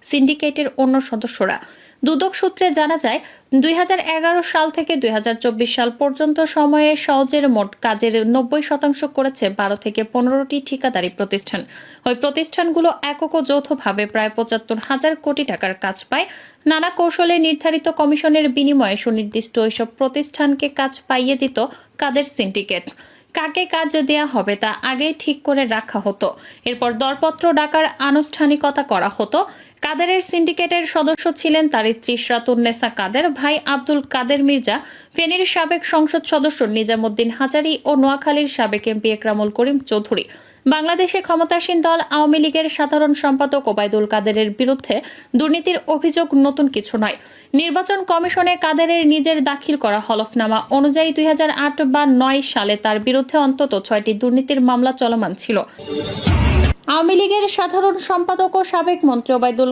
সিন্ডিকেটের অন্য সদস্যরা। দুদক সূত্রে জানা যায়, 2011 সাল থেকে 2024 সাল পর্যন্ত সময়ে সওজের মোট কাজের 90% করেছে 12 থেকে 15টি ঠিকাদারি প্রতিষ্ঠান। ওই প্রতিষ্ঠানগুলো একক ও যৌথভাবে প্রায় 75,000 কোটি টাকার কাজ পায়। নানা কৌশলে নির্ধারিত কমিশনের বিনিময়ে সুনির্দিষ্ট ওইসব প্রতিষ্ঠানকে কাজ পাইয়ে দিত কাদের সিন্ডিকেট। কাকে কাজ দেয়া হবে তা আগেই ঠিক করে রাখা হতো। এরপর দরপত্র ডাকার আনুষ্ঠানিকতা করা হতো। কাদেরের সিন্ডিকেটের সদস্য ছিলেন তার স্ত্রী ইশরাতুন্নেসা কাদের, ভাই আব্দুল কাদের মির্জা, ফেনীর সাবেক সংসদ সদস্য নিজামুদ্দিন হাজারী ও নোয়াখালীর সাবেক এমপি একরামুল করিম চৌধুরী। বাংলাদেশে ক্ষমতাসীন দল আওয়ামী লীগের সাধারণ সম্পাদক ওবায়দুল কাদেরের বিরুদ্ধে দুর্নীতির অভিযোগ নতুন কিছু নয়। নির্বাচন কমিশনে কাদেরের নিজের দাখিল করা হলফনামা অনুযায়ী 2008 বা 2009 সালে তার বিরুদ্ধে অন্তত 6টি দুর্নীতির মামলা চলমান ছিল। আওয়ামী লীগের সাধারণ সম্পাদক ও সাবেক মন্ত্রী ওবায়দুল